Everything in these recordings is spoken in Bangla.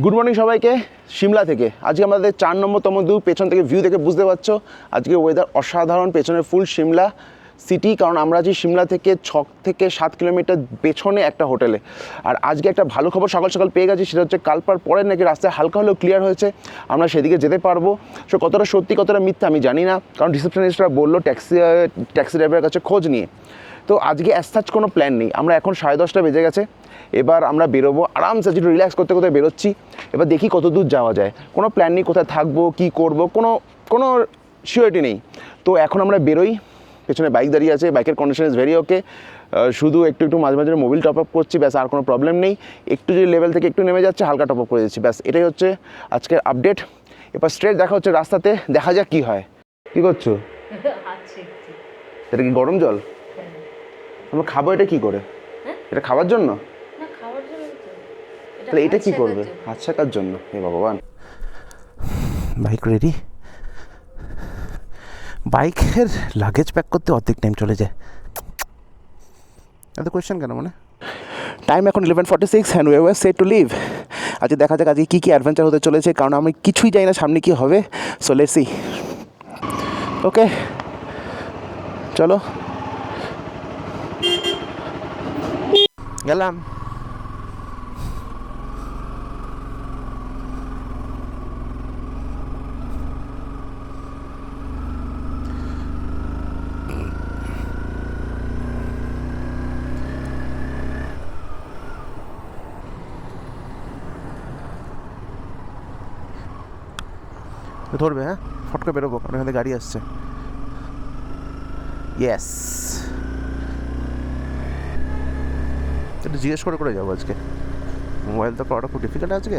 গুড মর্নিং সবাইকে সিমলা থেকে। আজকে আমাদের 4 নম্বরতম দিন। পেছন থেকে ভিউ দেখে বুঝতে পারছো আজকে ওয়েদার অসাধারণ। পেছনে ফুল সিমলা সিটি, কারণ আমরা আছি সিমলা থেকে 6 থেকে 7 কিলোমিটার পেছনে একটা হোটেলে। আর আজকে একটা ভালো খবর সকাল সকাল পেয়ে গেছি, সেটা হচ্ছে কালপার পরে নাকি রাস্তায় হালকা হলেও ক্লিয়ার হয়েছে, আমরা সেদিকে যেতে পারবো। সো কতটা সত্যি কতটা মিথ্যা আমি জানি না, কারণ রিসেপশনিস্টরা বললো ট্যাক্সি ড্রাইভারের কাছে খোঁজ নিয়ে। তো আজকে অ্যাজ সাচ কোনো প্ল্যান নেই। আমরা এখন 10:30 বেজে গেছে, এবার আমরা বেরোবো আরামসে, একটু রিল্যাক্স করতে করতে বেরোচ্ছি। এবার দেখি কত দূর যাওয়া যায়। কোনো প্ল্যান নেই কোথায় থাকবো কী করবো, কোনো সিওরিটি নেই। তো এখন আমরা বেরোই। পেছনে বাইক দাঁড়িয়ে আছে, বাইকের কন্ডিশন ইজ ভেরি ওকে। শুধু একটু মাঝে মাঝে মোবিল টপ আপ করছি, ব্যাস, আর কোনো প্রবলেম নেই। একটু যদি লেভেল থেকে একটু নেমে যাচ্ছে, হালকা টপ আপ করে দিচ্ছি, ব্যাস। এটাই হচ্ছে আজকের আপডেট। এবার স্ট্রেট দেখা হচ্ছে রাস্তাতে, দেখা যাক কী হয়। কী করছো? এটা কি গরম জল? আমরা খাবো এটা কী করে? এটা খাওয়ার জন্য? তাহলে এটা কি করবে? হাত শেখার জন্য? হে ভগবান। Bike ready. বাইকের লাগেজ প্যাক করতে অর্ধেক টাইম চলে যায়। এত কোয়েশ্চেন কেন মনে? টাইম এখন 11:46 and we are set to leave. আজকে দেখা যাক আজকে কী কী অ্যাডভেঞ্চার হতে চলেছে, কারণ আমি কিছুই জানি না সামনে কী হবে। So let's see. ওকে চলো গেলাম। ধরবে, হ্যাঁ, ফটকে বেরোবো, কারণ এখানে গাড়ি আসছে। ইয়েস, একটু জিজ্ঞেস করে যাবো আজকে। মোবাইল তো করাটা খুব ডিফিকাল্ট আজকে।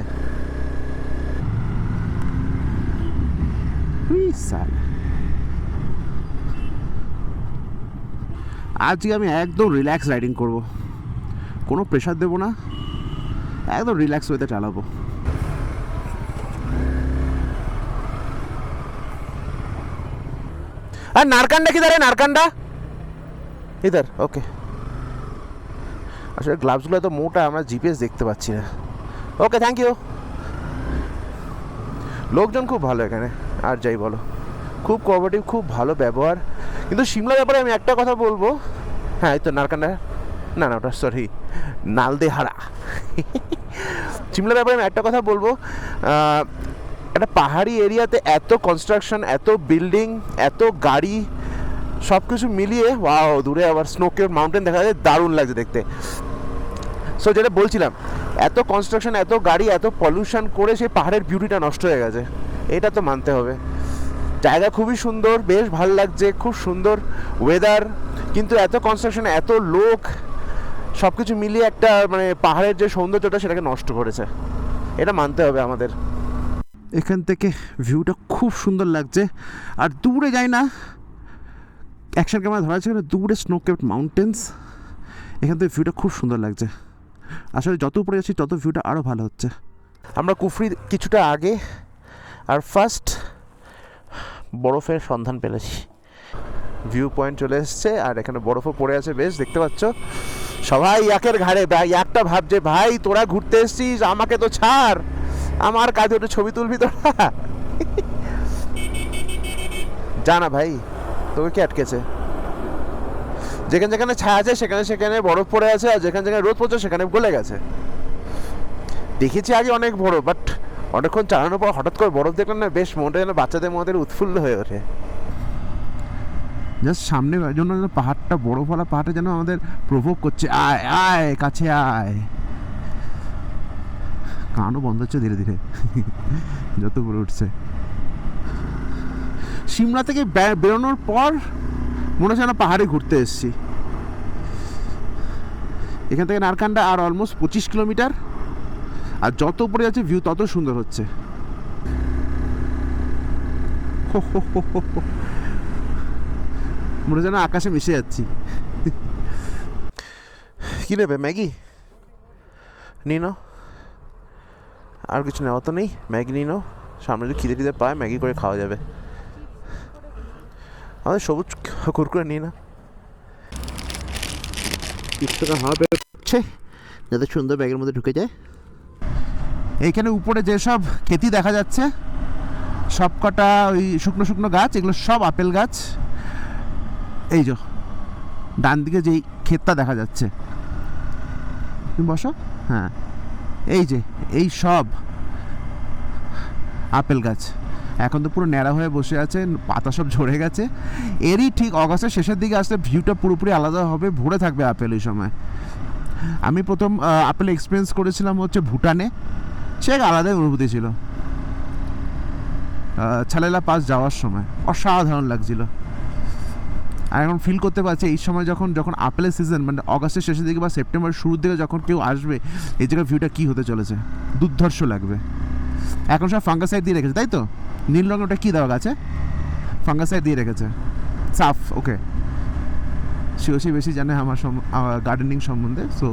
আজকে আমি একদম রিল্যাক্স রাইডিং করব, কোনো প্রেশার দেবো না, একদম রিল্যাক্স ওয়েতে চালাবো। আর নারকান্ডা কিধার? নারকান্ডা ইধার। ওকে, আসলে গ্লাভসগুলো এত মোটা, আমরা জিপিএস দেখতে পাচ্ছি না। ওকে, থ্যাংক ইউ। লোকজন খুব ভালো এখানে, আর যাই বলো, খুব কোঅপারেটিভ, খুব ভালো ব্যবহার। কিন্তু সিমলার ব্যাপারে আমি একটা কথা বলবো, হ্যাঁ এই তো নারকান্ডা, না ওটা সরি নালদেহারা। সিমলার ব্যাপারে আমি একটা কথা বলবো, একটা পাহাড়ি এরিয়াতে এত কনস্ট্রাকশন, এত বিল্ডিং, এত গাড়ি, সব কিছু মিলিয়ে ওয়াও, দূরে আবার স্নোকেপ মাউন্টেন দেখা যায়, দারুণ লাগছে দেখতে। সো যেটা বলছিলাম, এত কনস্ট্রাকশন, এত গাড়ি, এত পলিউশন করে সেই পাহাড়ের বিউটিটা নষ্ট হয়ে গেছে, এটা তো মানতে হবে। জায়গা খুবই সুন্দর, বেশ ভালো লাগছে, খুব সুন্দর ওয়েদার, কিন্তু এত কনস্ট্রাকশন, এত লোক, সব কিছু মিলিয়ে একটা মানে পাহাড়ের যে সৌন্দর্যটা সেটাকে নষ্ট করেছে, এটা মানতে হবে আমাদের। এখান থেকে ভিউটা খুব সুন্দর লাগছে। আর দূরে যাই না, অ্যাকশন ক্যামেরা ধরা আছে, দূরে স্নোকেপড মাউন্টেন্স, এখান থেকে ভিউটা খুব সুন্দর লাগছে। আসলে যত উপরে যাচ্ছি তত ভিউটা আরও ভালো হচ্ছে। আমরা কুফরি কিছুটা আগে, আর ফার্স্ট বরফের সন্ধান পেলেছি। ভিউ পয়েন্ট চলে এসছে, আর এখানে বরফও পড়ে আছে, বেশ দেখতে পাচ্ছ। সবাই ইয়াকের ঘাড়ে, একটা ভাবছে ভাই তোরা ঘুরতে এসছিস, আমাকে তো ছাড়, আমার কাজে ওটা ছবি তুলবি তোরা। জানা ভাই, তোকে কি আটকেছে? যেখানে যেখানে ছায়া আছে সেখানে সেখানে বরফ পড়ে আছে, আর যেখানে যেখানে রোদ পড়ছে সেখানে গলে গেছে। দেখেছি আগে অনেক বড়, বাট অনেকক্ষণ চালানোর পর হঠাৎ করে বরফ দেখলাম না, বেশ মনটা যেন বাচ্চাদের মধ্যে উৎফুল্ল হয়ে ওঠে। জাস্ট সামনে জন্য পাহাড়টা, বরফওয়ালা পাহাড়টা যেন আমাদের প্রভোগ করছে, আয় আয় কাছে আয়। কানও বন্ধ হচ্ছে ধীরে ধীরে যত উপরে উঠছে। সিমলা থেকে বেরোনোর পর মনে হচ্ছে না পাহাড়ে ঘুরতে এসেছি। এখান থেকে নারকান্ডা আর অলমোস্ট 25 কিলোমিটার, আর যত উপরে যাচ্ছে ভিউ তত সুন্দর হচ্ছে। মনে হচ্ছে না আকাশে মিশে যাচ্ছি। কি নেবে? ম্যাগি নিয়ে নাও, আর কিছু নেওয়া তো নেই, ম্যাগি নিয়ে নাও। সামনে যদি খিদে টিদে পায় ম্যাগি করে খাওয়া যাবে। আমাদের সবুজ কুরকুরে নিয়ে না, 30 টাকা হাওয়া বেরোচ্ছে যাতে সুন্দর ব্যাগের মধ্যে ঢুকে যায়। এইখানে উপরে যেসব ক্ষেতি দেখা যাচ্ছে সব কটা ওই শুকনো শুকনো গাছ, এগুলো সব আপেল গাছ। এই যে ডান দিকে যেই ক্ষেতটা দেখা যাচ্ছে, তুমি বসো, হ্যাঁ এই যে এই সব আপেল গাছ। এখন তো পুরো ন্যাড়া হয়ে বসে আছে, পাতা সব ঝরে গেছে। এরই ঠিক অগাস্টের শেষের দিকে আসলে ভিউটা পুরোপুরি আলাদা হবে, ভরে থাকবে আপেল এই সময়। আমি প্রথম আপেল এক্সপিরিয়েন্স করেছিলাম হচ্ছে ভুটানে, সে এক আলাদাই অনুভূতি ছিল। ছালেলা পাস যাওয়ার সময় অসাধারণ লাগছিল। আর এখন ফিল করতে পারছি এই সময় যখন যখন আপেলের সিজন, মানে অগাস্টের শেষের দিকে বা সেপ্টেম্বর শুরুর দিকে যখন কেউ আসবে, এই জায়গার ভিউটা কী হতে চলেছে, দুর্ধর্ষ লাগবে। এখন সব ফাঙ্গাসাইড দিয়ে রেখেছে, তাই তো? নীল রঙের ওটা কী দেওয়া গাছে? ফাঙ্গাসাইড দিয়ে রেখেছে, সাফ। ওকে, সে বেশি জানে আমার গার্ডেনিং সম্বন্ধে। সো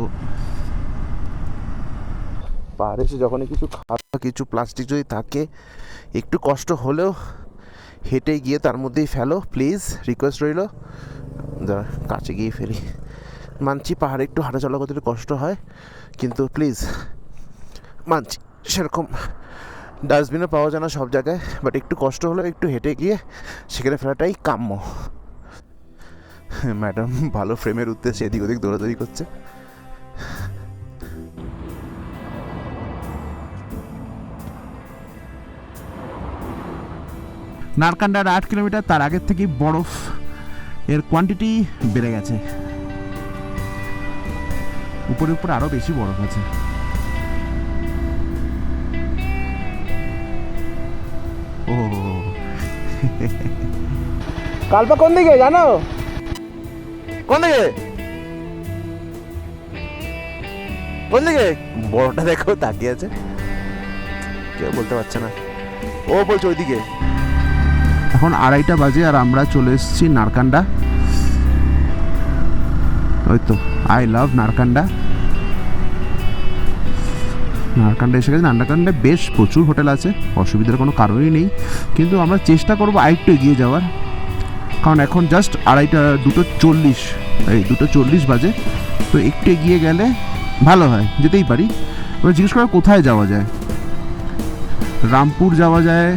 পাহাড়ে এসে যখনই কিছু খাওয়া, কিছু প্লাস্টিক যদি থাকে, একটু কষ্ট হলেও হেঁটে গিয়ে তার মধ্যেই ফেলো প্লিজ, রিকোয়েস্ট রইল। দাঁড়া, কাছে গিয়ে ফেলি। মানছি পাহাড়ে একটু হাঁটা চলা করতে কষ্ট হয়, কিন্তু প্লিজ মানছি সেরকম ডাস্টবিনও পাওয়া যায় না সব জায়গায়, বাট একটু কষ্ট হলেও একটু হেঁটে গিয়ে সেখানে ফেলাটাই কাম্য। ম্যাডাম ভালো ফ্রেমের উদ্দেশ্যে এদিক ওদিক দৌড়াদৌড়ি করছে। নারকান্ডার 8 কিলোমিটার, তার আগের থেকে বরফ এর কোয়ান্টিটি বেড়ে গেছে, উপরে উপরে আরো বেশি বরফ আছে। ও কালপা কোন দিকে জানো? কোন দিকে? কোন দিকে? বড়টা দেখো তাকিয়ে আছে, কেউ বলতে পারছে না। ও বলছে ওইদিকে। এখন 2:30 বাজে আর আমরা চলে এসেছি নারকান্ডা। ওই তো, আই লাভ নারকান্ডা। নারকান্ডা এসে গেছে। নারকান্ডায় বেশ প্রচুর হোটেল আছে, অসুবিধার কোনো কারণই নেই, কিন্তু আমরা চেষ্টা করবো আরেকটু এগিয়ে যাওয়ার, কারণ এখন জাস্ট 2:40 বাজে। তো একটু এগিয়ে গেলে ভালো হয়, যেতেই পারি। এবার জিজ্ঞেস করা কোথায় যাওয়া যায়। রামপুর যাওয়া যায়,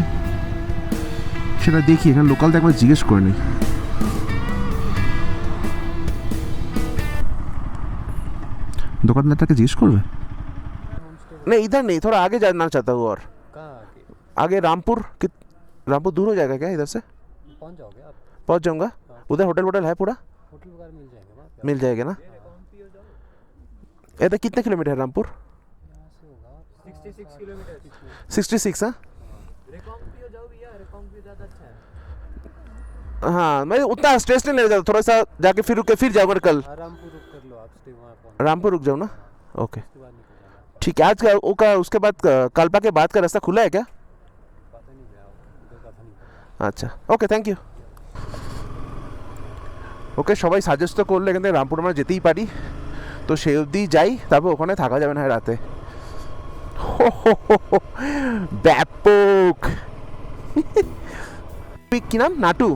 সেটা দেখি, এখানে লোকালতে একবার জিজ্ঞেস করে নিই। दुकानदार जिज्ञेस कर नहीं इधर नहीं, थोड़ा आगे जाना चाहता हूँ। और आगे रामपुर रामपुर दूर हो जाएगा क्या इधर से? पहुँच जाओगे आप? पहुँच जाऊँगा। उधर होटल वोटल है पूरा? होटल वगैरह मिल जाएगा ना? इधर कितने किलोमीटर है रामपुर? 66 किलोमीटर। 66 हाँ? हाँ मैं उतना स्ट्रेस नहीं ले जाता, थोड़ा सा जाके फिर रुक के फिर जाऊँगा कल। रामपुर रुक कर लो आप, स्टे वहाँ। रामपुर रुक जाओ ना? ओके ठीक है। आज का उसके बाद कल्पा के बाद का रास्ता खुला है क्या? আচ্ছা ওকে থ্যাংক ইউ। ওকে সবাই সাজেস্ট তো করলে এখান থেকে রামপুর আমরা যেতেই পারি, তো সেই অবধি যাই, তারপর ওখানে থাকা যাবে না রাতে। ব্যাপক পিক কি নাম? নাটু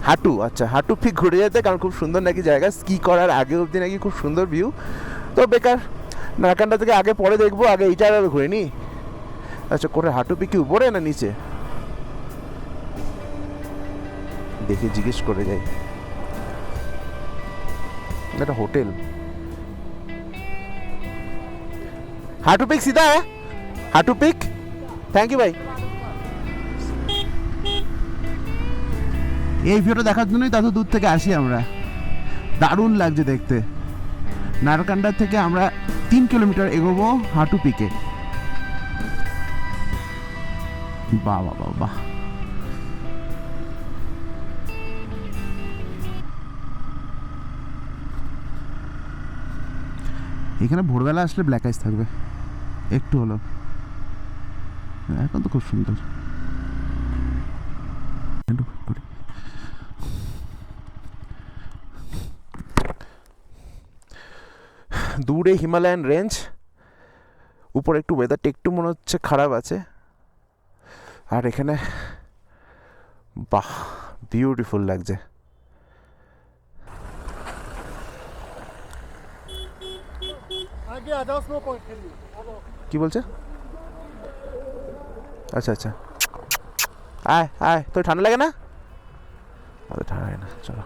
হাটু। আচ্ছা হাটু পিক ঘুরে যেতে, কারণ খুব সুন্দর নাকি জায়গা, স্কি করার আগে অবধি নাকি খুব সুন্দর ভিউ। তো বেকার নারকান্ডা থেকে আগে পরে দেখবো, আগে এইটা আর ঘুরে নি। আচ্ছা করে হাটু পিক কি উপরে না নিচে দেখে জিজ্ঞেস করে যাই। এটা হোটেল হাটু পিক সিধা है? হাটু পিক থ্যাংক ইউ ভাই। এই ভিডিওটা দেখার জন্যই তত দূর থেকে আসি আমরা, দারুণ লাগছে দেখতে। নারকান্ডা থেকে আমরা 3 কিলোমিটার এগোবো হাটু পিকে। বাহ বাহ বাহ বাহ। এখানে ভোরবেলা আসলে ব্ল্যাক আইস থাকবে একটু হলো, এখন তো খুব সুন্দর। দূরে হিমালয়ান রেঞ্জ, উপরে একটু ওয়েদারটা একটু মনে হচ্ছে খারাপ আছে, আর এখানে বাহ বিউটিফুল লাগছে। आगे आ जाओ, स्नो पॉइंट के लिए आ जाओ। কি বলছে? আচ্ছা আচ্ছা, আয় আয়, তোর ঠান্ডা লাগে না? ঠান্ডা লাগে না, চলো।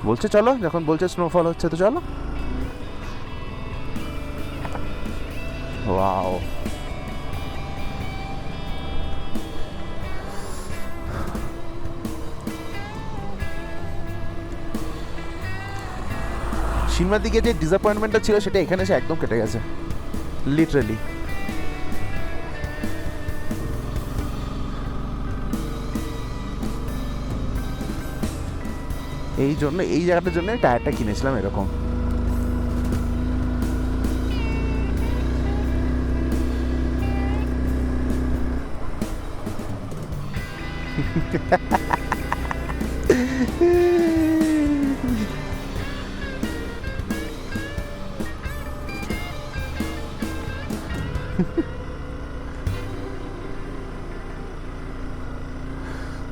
বলছে চলো, যখন বলছে স্নোফল হচ্ছে তো চলো। ওয়াও, সিমলার দিকে যে ডিসঅ্যাপয়েন্টমেন্টটা ছিল সেটা এখানে এসে একদম কেটে গেছে, লিটারালি। এই জন্য এই জায়গাটার জন্য টায়ারটা কিনেছিলাম এরকম।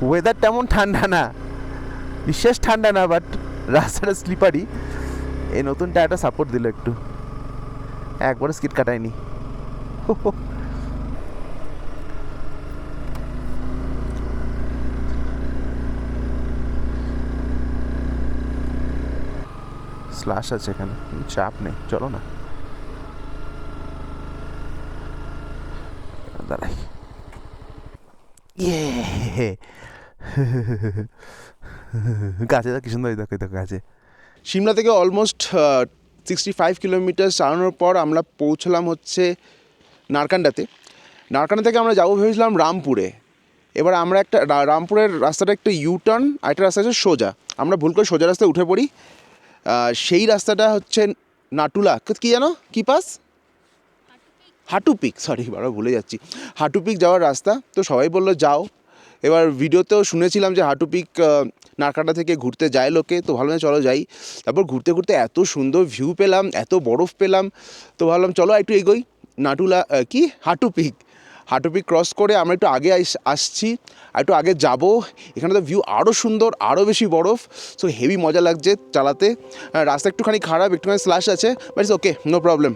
ওয়েদার তেমন ঠান্ডা না, বিশেষ ঠান্ডা না, বাট রাস্তাটা স্লিপারি। এই নতুন টায়ারটা সাপোর্ট দিল একটু, একবারে স্কিড কাটায়নি। স্ল্যাশ আছে এখানে, চাপ নেই, চলো না। দাঁড়াই, ইয়ে গাছে কি সুন্দর, দেখো দেখো গাছে। সিমলা থেকে অলমোস্ট 65 কিলোমিটার চালানোর পর আমরা পৌঁছলাম হচ্ছে নারকান্ডাতে। নারকান্ডা থেকে আমরা যাবো ভেবেছিলাম রামপুরে। এবার আমরা একটা রামপুরের রাস্তাটা একটা ইউটার্ন, আরেকটা রাস্তা আছে সোজা। আমরা ভুল করে সোজা রাস্তায় উঠে পড়ি। সেই রাস্তাটা হচ্ছে নাটুলা, কী জানো কী পাস, হাটু পিক, সরি বারবার ভুলে যাচ্ছি, হাটু পিক যাওয়ার রাস্তা। তো সবাই বললো যাও। এবার ভিডিওতেও শুনেছিলাম যে হাটু পিক নারকান্ডা থেকে ঘুরতে যায় লোকে, তো ভাবলাম চলো যাই। তারপর ঘুরতে ঘুরতে এত সুন্দর ভিউ পেলাম, এত বরফ পেলাম, তো ভাবলাম চলো একটু এগোই। নাটুলা কি হাটু পিক, হাটু পিক ক্রস করে আমরা একটু আগে আসছি, একটু আগে যাব। এখানে তো ভিউ আরও সুন্দর, আরও বেশি বরফ, সো হেভি মজা লাগছে চালাতে। রাস্তা একটুখানি খারাপ, একটুখানি স্ল্যাশ আছে, but it's okay, no problem.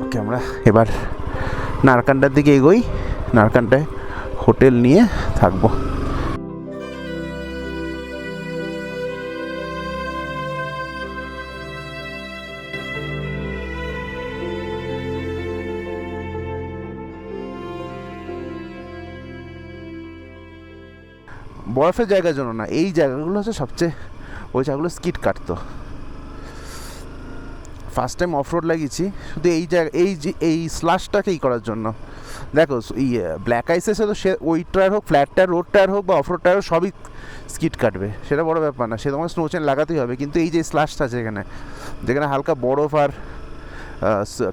Okay, আমরা এবার নারকান্ডার দিকে এগোই। নারকান্ডায় হোটেল নিয়ে থাকবো। বরফের জায়গার জন্য না, এই জায়গাগুলো হচ্ছে সবচেয়ে, ওই জায়গাগুলো স্কিড কাটতো। ফার্স্ট টাইম অফ রোড লাগিয়েছি শুধু এই জায়গা, এই স্লাশটাকে করার জন্য। দেখো এই ব্ল্যাক আইস এসে তো সে ওই টায়ার হোক, ফ্ল্যাট টায়ার, রোড টায়ার হোক বা অফ রোড টায়ার হোক, সবই স্কিড কাটবে, সেটা বড় ব্যাপার না, সে তোমার স্নো চেন লাগাতেই হবে। কিন্তু এই যে স্লাশটা আছে এখানে, যেখানে হালকা বরফ আর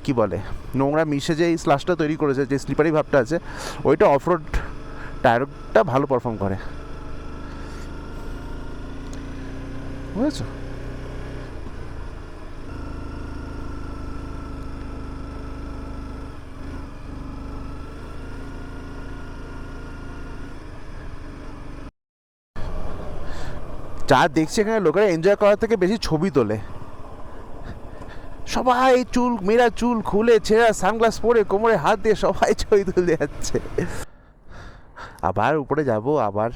কী বলে নোংরা মিশে যে এই স্লাশটা তৈরি করেছে, যে স্লিপারি ভাবটা আছে, ওইটা অফ রোড টায়ারটা ভালো পারফর্ম করে, বুঝেছো? যা দেখছি এখানে লোকেরা এনজয় করার থেকে বেশি ছবি তোলে। সবাই চুল মেয়েরা চুল খুলে ছেঁড়া সানগ্লাস পরে কোমরে হাত দিয়ে সবাই ছবি তুলতে যাচ্ছে। আবার উপরে যাব, আবার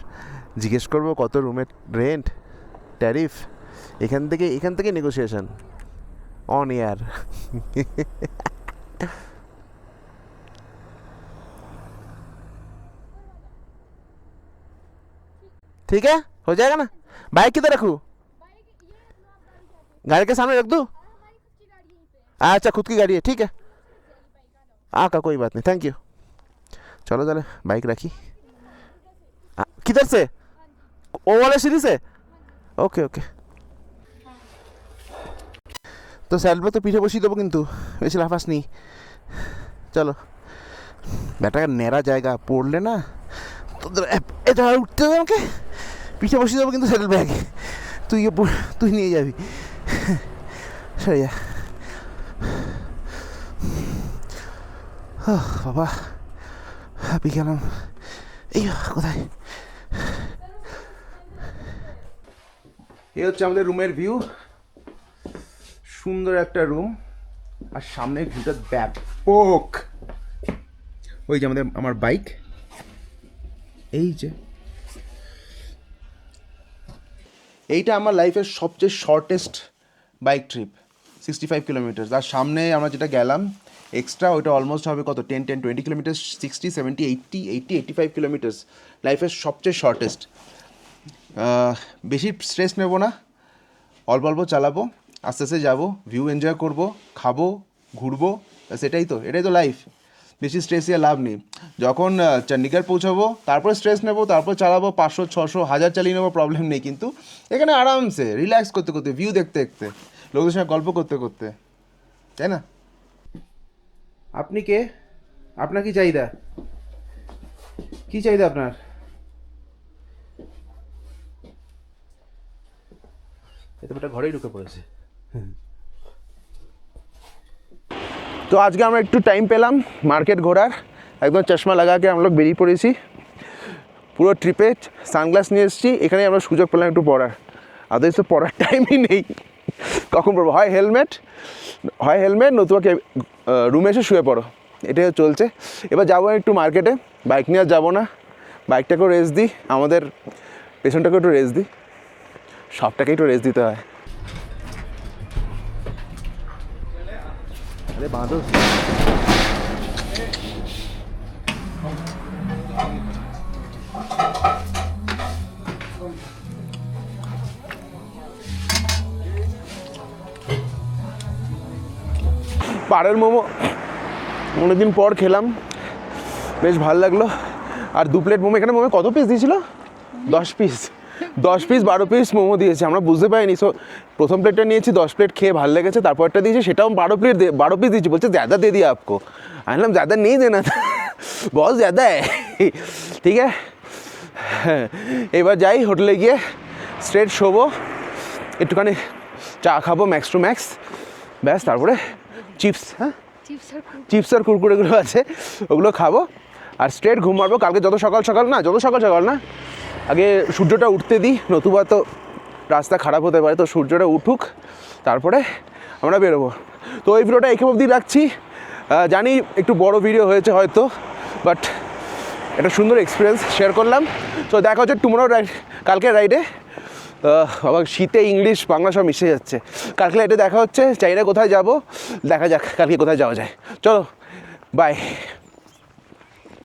জিজ্ঞেস করবো কত রুমের রেন্ট, ট্যারিফ, এখান থেকে নেগোসিয়েশন অন এয়ার। ठीक है, हो जाएगा ना। बाइक किधर रखूँ? गाड़ी के सामने रख दूँ? अच्छा, खुद की गाड़ी है, ठीक है। का कोई बात नहीं, थैंक यू। चलो चलो बाइक रखी। किधर से? वो वाले सीढ़ी से? Okay okay. तो सैलड पे तो पीछे बसिए देवो किन्तु बेশি লাফাস নি। চলো, ব্যাটাকে নেড়া জায়গা পড়লে না তোদের এটা উঠতে হবে, আমাকে পিঠে বসিয়ে দেবো কিন্তু স্যাডেল ব্যাগ তুই নিয়ে যাবি। সরে যা বাবা, হাঁপি গেলাম। এই কোথায়? এই হচ্ছে আমাদের রুমের ভিউ। সুন্দর একটা রুম, আর সামনে ভিউটা ব্যাপক। ওই যে আমার বাইক, এই যে এইটা আমার লাইফের সবচেয়ে শর্টেস্ট বাইক ট্রিপ, 65 কিলোমিটার। আর সামনে আমরা যেটা গেলাম এক্সট্রা, ওইটা অলমোস্ট হবে কত 10-20 কিলোমিটার, 60, 70, 80, 85 কিলোমিটার্স। লাইফের সবচেয়ে শর্টেস্ট। বেশি স্ট্রেস নেব না, অল্প অল্প চালাবো, আস্তে আস্তে যাবো, ভিউ এনজয় করবো, খাবো, ঘুরবো, এটাই তো লাইফ। বেশি স্ট্রেস নিয়ে লাভ নেই। যখন চণ্ডীগড় পৌঁছাবো তারপরে স্ট্রেস নেবো, তারপর চালাবো 500, 600, 1000 চালিয়ে নেবো, প্রবলেম নেই। কিন্তু এখানে আরামসে রিল্যাক্স করতে করতে, ভিউ দেখতে দেখতে, লোকদের সঙ্গে গল্প করতে করতে, তাই না? আপনি কে? আপনার কি চাহিদা? কি চাহিদা আপনার? এটা একটা ঘরেই ঢুকে পড়েছে। তো আজকে আমরা একটু টাইম পেলাম মার্কেট ঘোরার। একদম চশমা লাগাকে আমরা লোক বেরিয়ে পড়েছি পুরো ট্রিপে। সানগ্লাস নিয়ে এসেছি, এখানে আমরা সুযোগ পেলাম একটু পড়ার। আদার্স তো পড়ার টাইমই নেই। কখন পড়বো? হয় হেলমেট নতুবা রুমে এসে শুয়ে পড়ো, এটাই চলছে। এবার যাবো একটু মার্কেটে, বাইক নিয়ে আর যাবো না, বাইকটাকেও রেস্ট দিই, আমাদের পেছনটাকেও একটু রেস্ট দিই, সবটাকে একটু রেস্ট দিতে হয়। আরে বাঁধো। পাড়ের মোমো অনেকদিন পর খেলাম, বেশ ভালো লাগলো। আর 2 প্লেট মোমো। এখানে মোমো কত পিস দিয়েছিল? 10 পিস 12 পিস মোমো দিয়েছে। আমরা বুঝতে পারিনি। সো প্রথম প্লেটটা নিয়েছি, 10 প্লেট খেয়ে ভালো লেগেছে। তারপরটা দিয়েছি, সেটাও 12 পিস দিয়েছি। বলছে ज़्यादा दे दिया आपको। আমি বললাম ज़्यादा नहीं देना था, बहुत ज़्यादा है। ঠিক আছে, এবার যাই হোটেলে গিয়ে স্ট্রেট শোবো, একটুখানি চা খাবো ম্যাক্স টু ম্যাক্স, ব্যাস। তারপরে চিপস আর কুরকুরেগুলো আছে, ওগুলো খাবো আর স্ট্রেট ঘুম মারবো। কালকে যত সকাল সকাল না, আগে সূর্যটা উঠতে দিই, নতুবা তো রাস্তা খারাপ হতে পারে। তো সূর্যটা উঠুক, তারপরে আমরা বেরোবো। তো এই ভিডিওটা এখানে অবধি রাখছি। জানি একটু বড় ভিডিও হয়েছে হয়তো, বাট একটা সুন্দর এক্সপিরিয়েন্স শেয়ার করলাম। তো দেখা হচ্ছে টুমরো কালকে রাইডে। আবার শীতে ইংলিশ বাংলা সব মিশে যাচ্ছে। কালকে রাইডে দেখা হচ্ছে। চাইলে কোথায় যাব, দেখা যাক কালকে কোথায় যাওয়া যায়। চলো বাই।